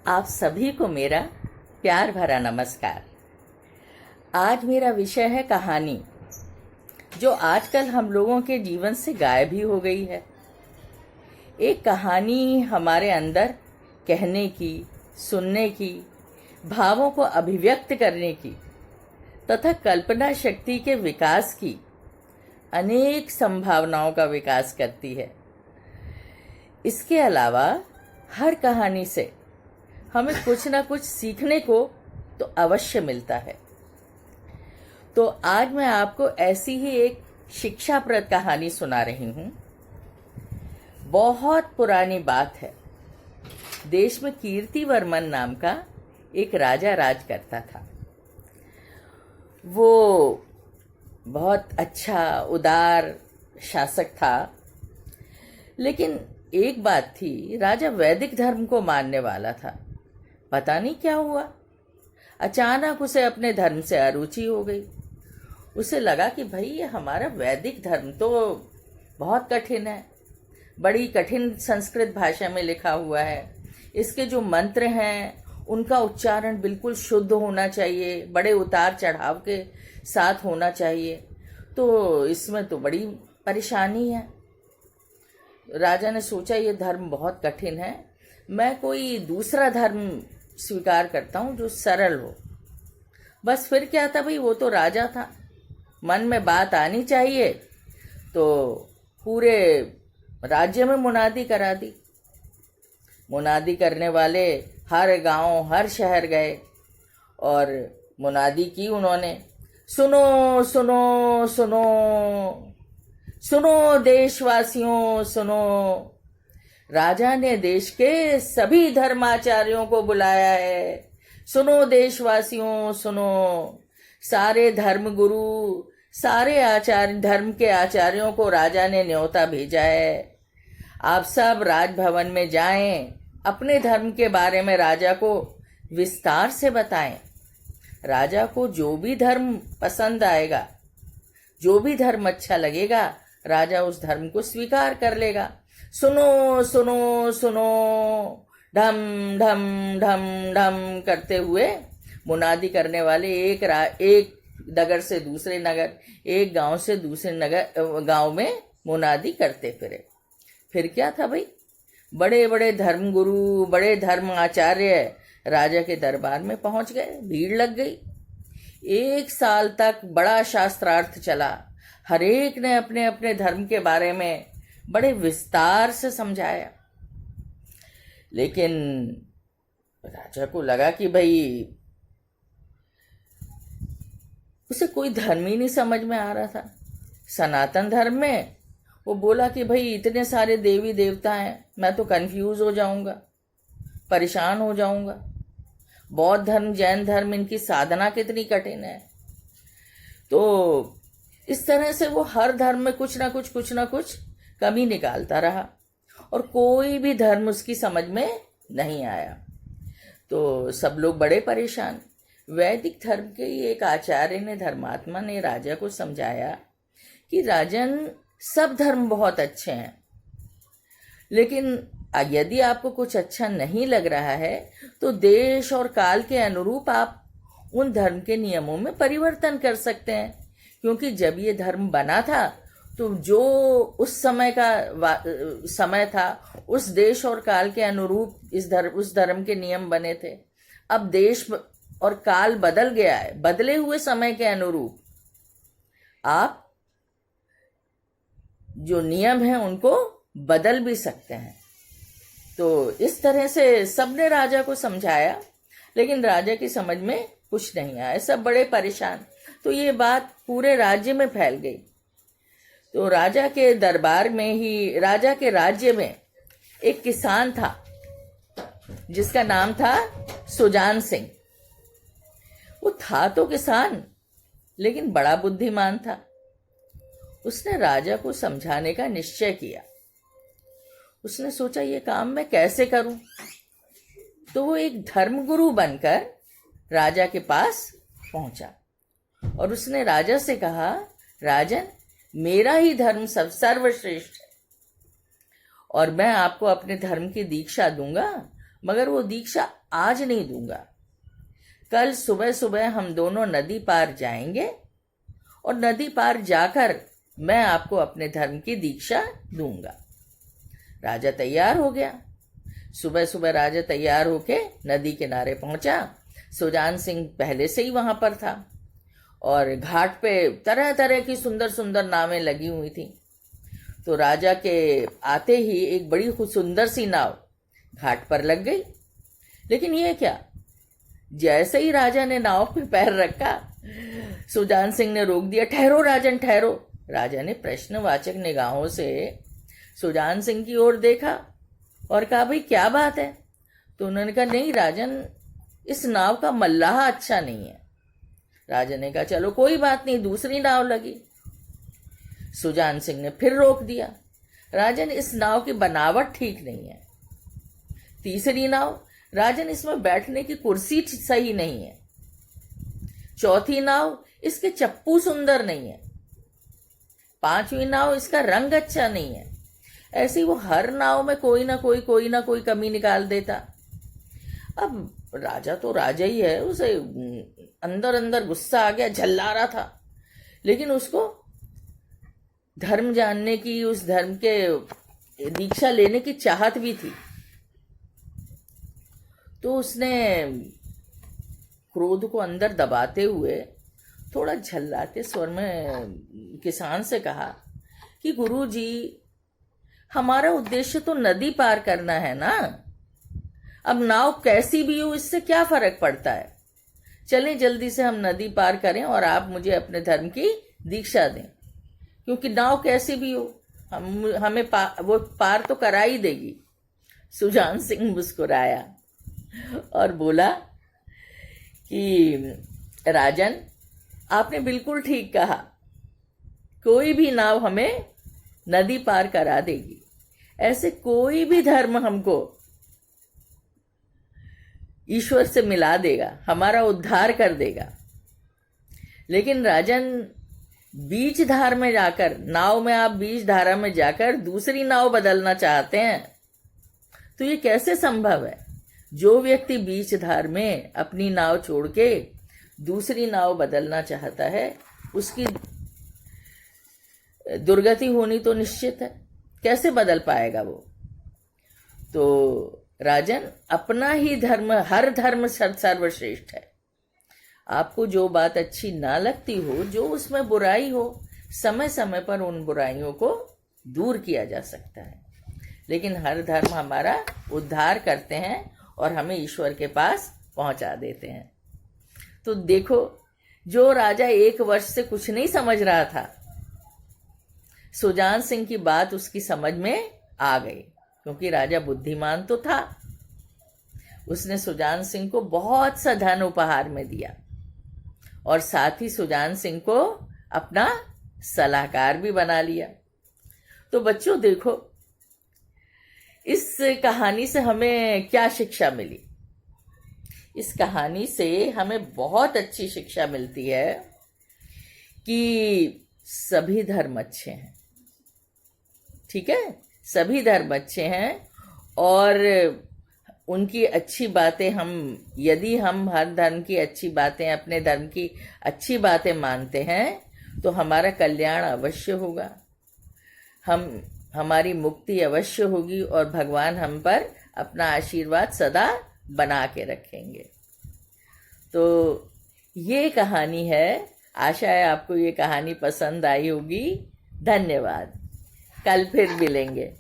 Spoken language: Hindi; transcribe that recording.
आप सभी को मेरा प्यार भरा नमस्कार। आज मेरा विषय है कहानी, जो आजकल हम लोगों के जीवन से गायब ही हो गई है। एक कहानी हमारे अंदर कहने की, सुनने की, भावों को अभिव्यक्त करने की तथा कल्पना शक्ति के विकास की अनेक संभावनाओं का विकास करती है। इसके अलावा हर कहानी से हमें कुछ ना कुछ सीखने को तो अवश्य मिलता है। तो आज मैं आपको ऐसी ही एक शिक्षाप्रद कहानी सुना रही हूँ। बहुत पुरानी बात है। देश में कीर्तिवर्मन नाम का एक राजा राज करता था। वो बहुत अच्छा उदार शासक था, लेकिन एक बात थी, राजा वैदिक धर्म को मानने वाला था। पता नहीं क्या हुआ, अचानक उसे अपने धर्म से अरुचि हो गई। उसे लगा कि भाई ये हमारा वैदिक धर्म तो बहुत कठिन है, बड़ी कठिन संस्कृत भाषा में लिखा हुआ है। इसके जो मंत्र हैं उनका उच्चारण बिल्कुल शुद्ध होना चाहिए, बड़े उतार चढ़ाव के साथ होना चाहिए। तो इसमें तो बड़ी परेशानी है। राजा ने सोचा ये धर्म बहुत कठिन है, मैं कोई दूसरा धर्म स्वीकार करता हूँ जो सरल हो। बस फिर क्या था भाई, वो तो राजा था, मन में बात आनी चाहिए। तो पूरे राज्य में मुनादी करा दी। मुनादी करने वाले हर गांव हर शहर गए और मुनादी की उन्होंने, सुनो सुनो सुनो सुनो देशवासियों सुनो। राजा ने देश के सभी धर्माचार्यों को बुलाया है। सुनो देशवासियों सुनो। सारे धर्म गुरु, सारे आचार्य, धर्म के आचार्यों को राजा ने न्योता भेजा है। आप सब राजभवन में जाएं, अपने धर्म के बारे में राजा को विस्तार से बताएं। राजा को जो भी धर्म पसंद आएगा, जो भी धर्म अच्छा लगेगा, राजा उस धर्म को स्वीकार कर लेगा। सुनो सुनो सुनो, ढम ढम ढम ढम करते हुए मुनादी करने वाले एक नगर से दूसरे नगर, एक गांव से दूसरे नगर गांव में मुनादी करते फिरे। फिर क्या था भाई, बड़े बड़े धर्मगुरु, बड़े धर्म आचार्य राजा के दरबार में पहुंच गए। भीड़ लग गई। 1 साल तक बड़ा शास्त्रार्थ चला। हरेक ने अपने अपने धर्म के बारे में बड़े विस्तार से समझाया। लेकिन राजा को लगा कि भाई उसे कोई धर्म ही नहीं समझ में आ रहा था। सनातन धर्म में वो बोला कि भाई इतने सारे देवी देवता हैं, मैं तो कंफ्यूज हो जाऊंगा, परेशान हो जाऊंगा। बौद्ध धर्म, जैन धर्म, इनकी साधना कितनी कठिन है। तो इस तरह से वो हर धर्म में कुछ ना कुछ कमी निकालता रहा और कोई भी धर्म उसकी समझ में नहीं आया। तो सब लोग बड़े परेशान। वैदिक धर्म के एक आचार्य ने, धर्मात्मा ने राजा को समझाया कि राजन, सब धर्म बहुत अच्छे हैं, लेकिन यदि आपको कुछ अच्छा नहीं लग रहा है तो देश और काल के अनुरूप आप उन धर्म के नियमों में परिवर्तन कर सकते हैं। क्योंकि जब ये धर्म बना था तो जो उस समय का समय था, उस देश और काल के अनुरूप उस धर्म के नियम बने थे। अब देश और काल बदल गया है, बदले हुए समय के अनुरूप आप जो नियम हैं उनको बदल भी सकते हैं। तो इस तरह से सबने राजा को समझाया, लेकिन राजा की समझ में कुछ नहीं आया। सब बड़े परेशान। तो ये बात पूरे राज्य में फैल गई। तो राजा के दरबार में ही, राजा के राज्य में एक किसान था जिसका नाम था सुजान सिंह। वो था तो किसान, लेकिन बड़ा बुद्धिमान था। उसने राजा को समझाने का निश्चय किया। उसने सोचा ये काम मैं कैसे करूं। तो वो एक धर्मगुरु बनकर राजा के पास पहुंचा और उसने राजा से कहा, राजन, मेरा ही धर्म सर्वश्रेष्ठ है और मैं आपको अपने धर्म की दीक्षा दूंगा मगर वो दीक्षा आज नहीं दूंगा। कल सुबह सुबह हम दोनों नदी पार जाएंगे और नदी पार जाकर मैं आपको अपने धर्म की दीक्षा दूंगा। राजा तैयार हो गया। सुबह सुबह राजा तैयार होके नदी किनारे पहुंचा। सुजान सिंह पहले से ही वहां पर था और घाट पे तरह तरह की सुंदर सुंदर नावें लगी हुई थी। तो राजा के आते ही एक बड़ी सुंदर सी नाव घाट पर लग गई। लेकिन ये क्या, जैसे ही राजा ने नाव पे पैर रखा, सुजान सिंह ने रोक दिया। ठहरो राजन, ठहरो। राजा ने प्रश्नवाचक निगाहों से सुजान सिंह की ओर देखा और कहा, भाई क्या बात है? तो उन्होंने कहा, नहीं राजन, इस नाव का मल्लाह अच्छा नहीं है। राजा ने कहा, चलो कोई बात नहीं, दूसरी नाव लगी। सुजान सिंह ने फिर रोक दिया, राजन इस नाव की बनावट ठीक नहीं है। तीसरी नाव, राजन इसमें बैठने की कुर्सी सही नहीं है। चौथी नाव, इसके चप्पू सुंदर नहीं है। पांचवी नाव, इसका रंग अच्छा नहीं है। ऐसे ही वो हर नाव में कोई ना कोई कमी निकाल देता। अब राजा तो राजा ही है, उसे अंदर अंदर गुस्सा आ गया, झल्ला रहा था। लेकिन उसको धर्म जानने की, उस धर्म के दीक्षा लेने की चाहत भी थी। तो उसने क्रोध को अंदर दबाते हुए थोड़ा झल्लाते स्वर में किसान से कहा कि गुरुजी, हमारा उद्देश्य तो नदी पार करना है ना। अब नाव कैसी भी हो, इससे क्या फर्क पड़ता है? चलें जल्दी से हम नदी पार करें और आप मुझे अपने धर्म की दीक्षा दें, क्योंकि नाव कैसी भी हो हमें वो पार तो करा ही देगी। सुजान सिंह मुस्कुराया और बोला कि राजन, आपने बिल्कुल ठीक कहा, कोई भी नाव हमें नदी पार करा देगी। ऐसे कोई भी धर्म हमको ईश्वर से मिला देगा, हमारा उद्धार कर देगा। लेकिन राजन, बीच धार में जाकर, नाव में आप बीच धारा में जाकर दूसरी नाव बदलना चाहते हैं, तो ये कैसे संभव है? जो व्यक्ति बीच धार में अपनी नाव छोड़ के दूसरी नाव बदलना चाहता है, उसकी दुर्गति होनी तो निश्चित है। कैसे बदल पाएगा वो? तो राजन, अपना ही धर्म, हर धर्म सर्वश्रेष्ठ है। आपको जो बात अच्छी ना लगती हो, जो उसमें बुराई हो, समय समय पर उन बुराइयों को दूर किया जा सकता है। लेकिन हर धर्म हमारा उद्धार करते हैं और हमें ईश्वर के पास पहुंचा देते हैं। तो देखो, जो राजा 1 वर्ष से कुछ नहीं समझ रहा था, सुजान सिंह की बात उसकी समझ में आ गई, क्योंकि राजा बुद्धिमान तो था। उसने सुजान सिंह को बहुत सा धन उपहार में दिया और साथ ही सुजान सिंह को अपना सलाहकार भी बना लिया। तो बच्चों देखो, इस कहानी से हमें क्या शिक्षा मिली? इस कहानी से हमें बहुत अच्छी शिक्षा मिलती है कि सभी धर्म अच्छे हैं। ठीक है, सभी धर्म अच्छे हैं और उनकी अच्छी बातें यदि हम हर धर्म की अच्छी बातें, अपने धर्म की अच्छी बातें मानते हैं, तो हमारा कल्याण अवश्य होगा, हमारी मुक्ति अवश्य होगी और भगवान हम पर अपना आशीर्वाद सदा बना के रखेंगे। तो ये कहानी है। आशा है आपको ये कहानी पसंद आई होगी। धन्यवाद। कल फिर मिलेंगे।